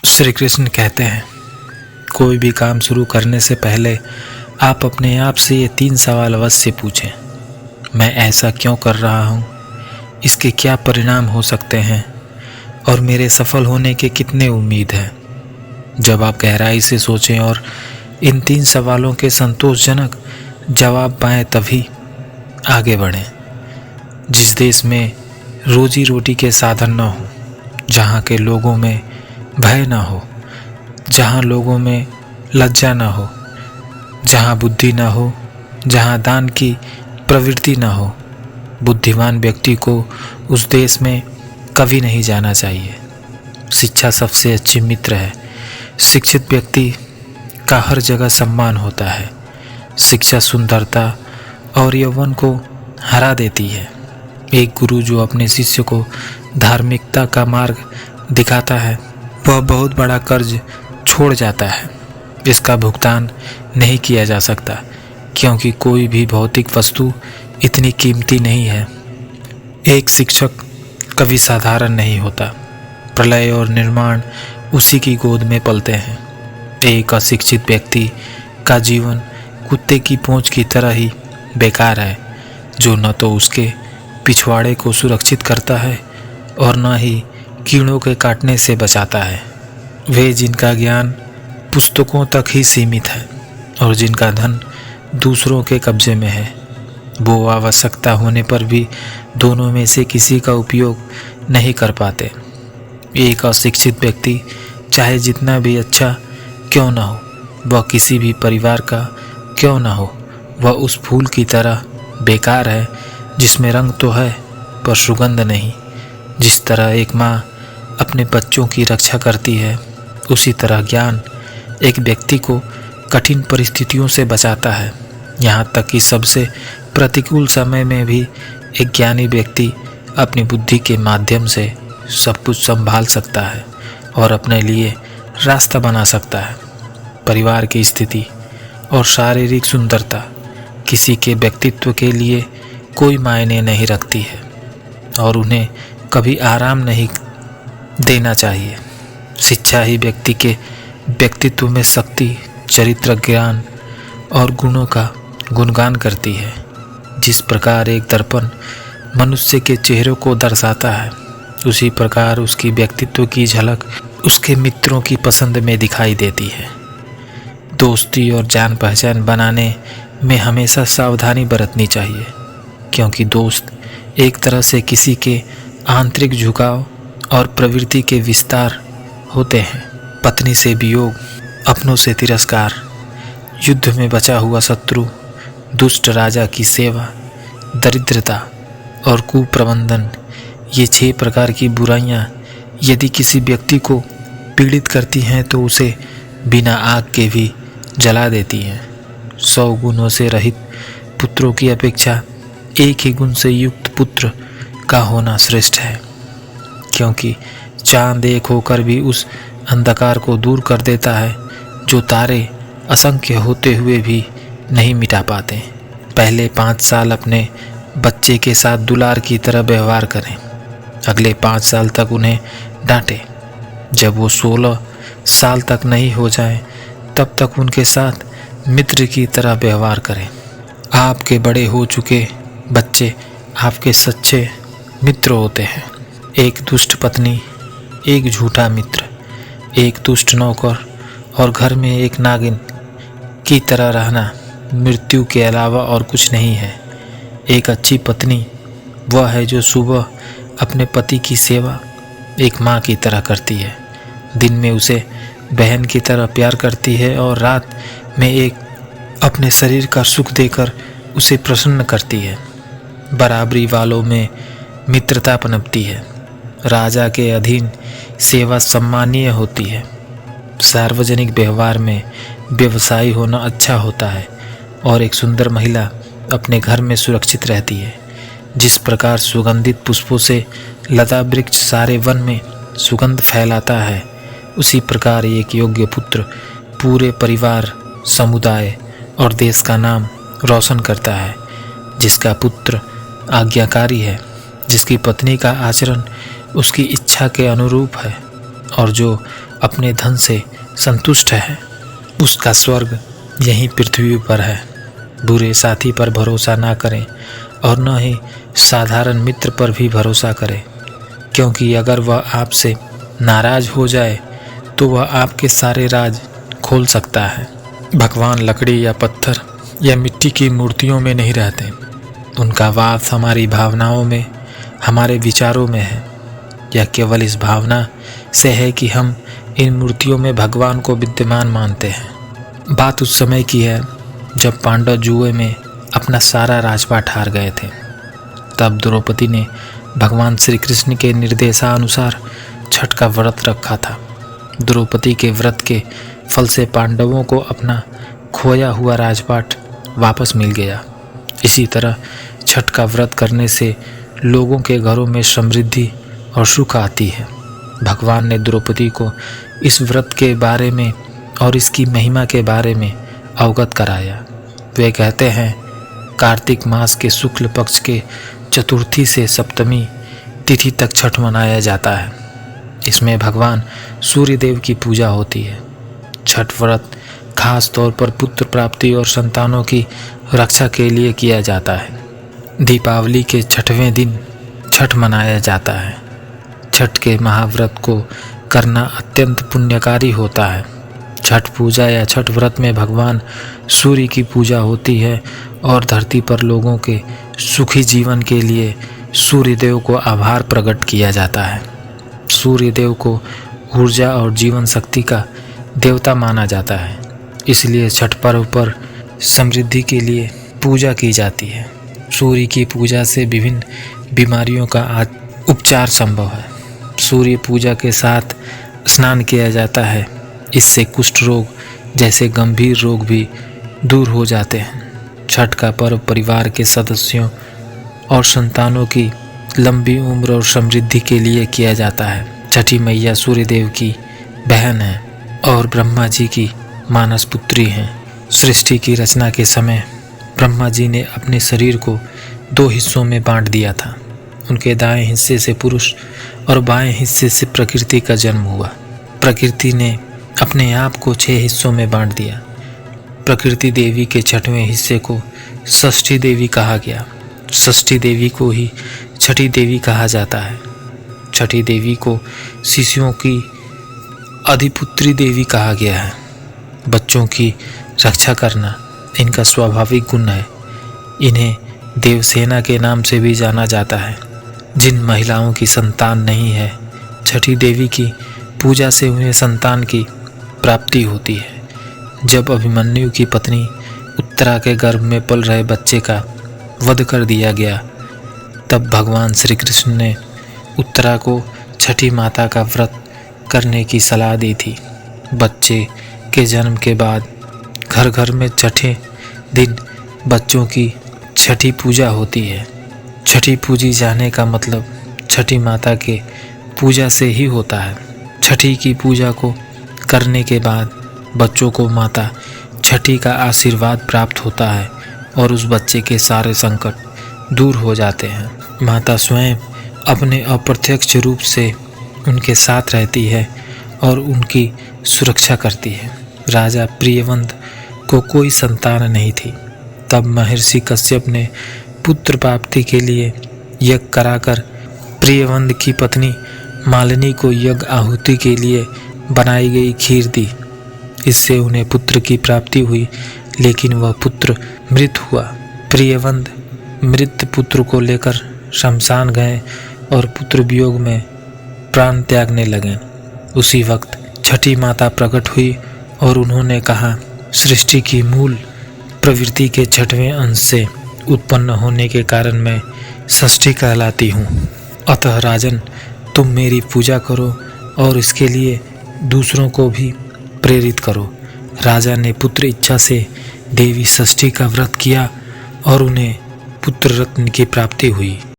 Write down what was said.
श्री कृष्ण कहते हैं, कोई भी काम शुरू करने से पहले आप अपने आप से ये 3 सवाल अवश्य पूछें। मैं ऐसा क्यों कर रहा हूँ, इसके क्या परिणाम हो सकते हैं और मेरे सफल होने के कितने उम्मीद है। जब आप गहराई से सोचें और इन 3 सवालों के संतोषजनक जवाब पाएं तभी आगे बढ़ें। जिस देश में रोजी रोटी के साधन न हो, जहाँ के लोगों में भय न हो, जहाँ लोगों में लज्जा न हो, जहाँ बुद्धि न हो, जहाँ दान की प्रवृत्ति न हो, बुद्धिमान व्यक्ति को उस देश में कभी नहीं जाना चाहिए। शिक्षा सबसे अच्छी मित्र है। शिक्षित व्यक्ति का हर जगह सम्मान होता है। शिक्षा सुंदरता और यौवन को हरा देती है। एक गुरु जो अपने शिष्य को धार्मिकता का मार्ग दिखाता है, वह बहुत बड़ा कर्ज छोड़ जाता है। इसका भुगतान नहीं किया जा सकता, क्योंकि कोई भी भौतिक वस्तु इतनी कीमती नहीं है। एक शिक्षक कभी साधारण नहीं होता। प्रलय और निर्माण उसी की गोद में पलते हैं। एक अशिक्षित व्यक्ति का जीवन कुत्ते की पूंछ की तरह ही बेकार है, जो न तो उसके पिछवाड़े को सुरक्षित करता है और न ही कीड़ों के काटने से बचाता है। वे जिनका ज्ञान पुस्तकों तक ही सीमित है और जिनका धन दूसरों के कब्जे में है, वो आवश्यकता होने पर भी दोनों में से किसी का उपयोग नहीं कर पाते। एक अशिक्षित व्यक्ति चाहे जितना भी अच्छा क्यों न हो, वह किसी भी परिवार का क्यों न हो, वह उस फूल की तरह बेकार है जिसमें रंग तो है पर सुगंध नहीं। जिस तरह एक माँ अपने बच्चों की रक्षा करती है, उसी तरह ज्ञान एक व्यक्ति को कठिन परिस्थितियों से बचाता है। यहाँ तक कि सबसे प्रतिकूल समय में भी एक ज्ञानी व्यक्ति अपनी बुद्धि के माध्यम से सब कुछ संभाल सकता है और अपने लिए रास्ता बना सकता है। परिवार की स्थिति और शारीरिक सुंदरता किसी के व्यक्तित्व के लिए कोई मायने नहीं रखती है और उन्हें कभी आराम नहीं देना चाहिए। शिक्षा ही व्यक्ति के व्यक्तित्व में शक्ति, चरित्र, ज्ञान और गुणों का गुणगान करती है। जिस प्रकार एक दर्पण मनुष्य के चेहरे को दर्शाता है, उसी प्रकार उसकी व्यक्तित्व की झलक उसके मित्रों की पसंद में दिखाई देती है। दोस्ती और जान पहचान बनाने में हमेशा सावधानी बरतनी चाहिए, क्योंकि दोस्त एक तरह से किसी के आंतरिक झुकाव और प्रवृत्ति के विस्तार होते हैं। पत्नी से वियोग, अपनों से तिरस्कार, युद्ध में बचा हुआ शत्रु, दुष्ट राजा की सेवा, दरिद्रता और कुप्रबंधन, ये 6 प्रकार की बुराइयां यदि किसी व्यक्ति को पीड़ित करती हैं तो उसे बिना आग के भी जला देती हैं। 100 गुणों से रहित पुत्रों की अपेक्षा एक ही गुण से युक्त पुत्र का होना श्रेष्ठ है, क्योंकि चांद एक होकर भी उस अंधकार को दूर कर देता है जो तारे असंख्य होते हुए भी नहीं मिटा पाते। पहले 5 साल अपने बच्चे के साथ दुलार की तरह व्यवहार करें, अगले 5 साल तक उन्हें डांटें। जब वो 16 साल तक नहीं हो जाए, तब तक उनके साथ मित्र की तरह व्यवहार करें। आपके बड़े हो चुके बच्चे आपके सच्चे मित्र होते हैं। एक दुष्ट पत्नी, एक झूठा मित्र, एक दुष्ट नौकर और घर में एक नागिन की तरह रहना मृत्यु के अलावा और कुछ नहीं है। एक अच्छी पत्नी वह है जो सुबह अपने पति की सेवा एक माँ की तरह करती है, दिन में उसे बहन की तरह प्यार करती है और रात में एक अपने शरीर का सुख देकर उसे प्रसन्न करती है। बराबरी वालों में मित्रता पनपती है। राजा के अधीन सेवा सम्मानीय होती है। सार्वजनिक व्यवहार में व्यवसायी होना अच्छा होता है और एक सुंदर महिला अपने घर में सुरक्षित रहती है। जिस प्रकार सुगंधित पुष्पों से लता वृक्ष सारे वन में सुगंध फैलाता है, उसी प्रकार एक योग्य पुत्र पूरे परिवार, समुदाय और देश का नाम रोशन करता है। जिसका पुत्र आज्ञाकारी है, जिसकी पत्नी का आचरण उसकी इच्छा के अनुरूप है, और जो अपने धन से संतुष्ट है उसका स्वर्ग यहीं पृथ्वी पर है। बुरे साथी पर भरोसा ना करें और न ही साधारण मित्र पर भी भरोसा करें, क्योंकि अगर वह आपसे नाराज हो जाए तो वह आपके सारे राज खोल सकता है। भगवान लकड़ी या पत्थर या मिट्टी की मूर्तियों में नहीं रहते। उनका वास हमारी भावनाओं में, हमारे विचारों में है। यह केवल इस भावना से है कि हम इन मूर्तियों में भगवान को विद्यमान मानते हैं। बात उस समय की है जब पांडव जुए में अपना सारा राजपाट हार गए थे। तब द्रौपदी ने भगवान श्री कृष्ण के निर्देशानुसार छठ का व्रत रखा था। द्रौपदी के व्रत के फल से पांडवों को अपना खोया हुआ राजपाट वापस मिल गया। इसी तरह छठ का व्रत करने से लोगों के घरों में समृद्धि और सुख आती है। भगवान ने द्रौपदी को इस व्रत के बारे में और इसकी महिमा के बारे में अवगत कराया। वे कहते हैं, कार्तिक मास के शुक्ल पक्ष के चतुर्थी से सप्तमी तिथि तक छठ मनाया जाता है। इसमें भगवान सूर्य देव की पूजा होती है। छठ व्रत खास तौर पर पुत्र प्राप्ति और संतानों की रक्षा के लिए किया जाता है। दीपावली के छठवें दिन छठ मनाया जाता है। छठ के महाव्रत को करना अत्यंत पुण्यकारी होता है। छठ पूजा या छठ व्रत में भगवान सूर्य की पूजा होती है और धरती पर लोगों के सुखी जीवन के लिए सूर्य देव को आभार प्रकट किया जाता है। सूर्य देव को ऊर्जा और जीवन शक्ति का देवता माना जाता है, इसलिए छठ पर्व पर समृद्धि के लिए पूजा की जाती है। सूर्य की पूजा से विभिन्न बीमारियों का उपचार संभव है। सूर्य पूजा के साथ स्नान किया जाता है। इससे कुष्ठ रोग जैसे गंभीर रोग भी दूर हो जाते हैं। छठ का पर्व परिवार के सदस्यों और संतानों की लंबी उम्र और समृद्धि के लिए किया जाता है। छठी मैया सूर्य देव की बहन है और ब्रह्मा जी की मानस पुत्री हैं। सृष्टि की रचना के समय ब्रह्मा जी ने अपने शरीर को 2 हिस्सों में बांट दिया था। उनके दाएं हिस्से से पुरुष और बाएं हिस्से से प्रकृति का जन्म हुआ। प्रकृति ने अपने आप को 6 हिस्सों में बांट दिया। प्रकृति देवी के छठवें हिस्से को षष्ठी देवी कहा गया। षष्ठी देवी को ही छठी देवी कहा जाता है। छठी देवी को शिशुओं की अधिपुत्री देवी कहा गया है। बच्चों की रक्षा करना इनका स्वाभाविक गुण है। इन्हें देवसेना के नाम से भी जाना जाता है। जिन महिलाओं की संतान नहीं है, छठी देवी की पूजा से उन्हें संतान की प्राप्ति होती है। जब अभिमन्यु की पत्नी उत्तरा के गर्भ में पल रहे बच्चे का वध कर दिया गया, तब भगवान श्री कृष्ण ने उत्तरा को छठी माता का व्रत करने की सलाह दी थी। बच्चे के जन्म के बाद घर घर में छठे दिन बच्चों की छठी पूजा होती है। छठी पूजी जाने का मतलब छठी माता के पूजा से ही होता है। छठी की पूजा को करने के बाद बच्चों को माता छठी का आशीर्वाद प्राप्त होता है और उस बच्चे के सारे संकट दूर हो जाते हैं। माता स्वयं अपने अप्रत्यक्ष रूप से उनके साथ रहती है और उनकी सुरक्षा करती है। राजा प्रियव्रत को कोई संतान नहीं थी। तब महर्षि कश्यप ने पुत्र प्राप्ति के लिए यज्ञ कराकर प्रियव्रत की पत्नी मालिनी को यज्ञ आहुति के लिए बनाई गई खीर दी। इससे उन्हें पुत्र की प्राप्ति हुई, लेकिन वह पुत्र मृत हुआ। प्रियव्रत मृत पुत्र को लेकर शमशान गए और पुत्र वियोग में प्राण त्यागने लगे। उसी वक्त छठी माता प्रकट हुई और उन्होंने कहा, सृष्टि की मूल प्रवृत्ति के छठवें अंश से उत्पन्न होने के कारण मैं षष्ठी कहलाती हूँ। अतः राजन, तुम मेरी पूजा करो और इसके लिए दूसरों को भी प्रेरित करो। राजा ने पुत्र इच्छा से देवी षष्ठी का व्रत किया और उन्हें पुत्र रत्न की प्राप्ति हुई।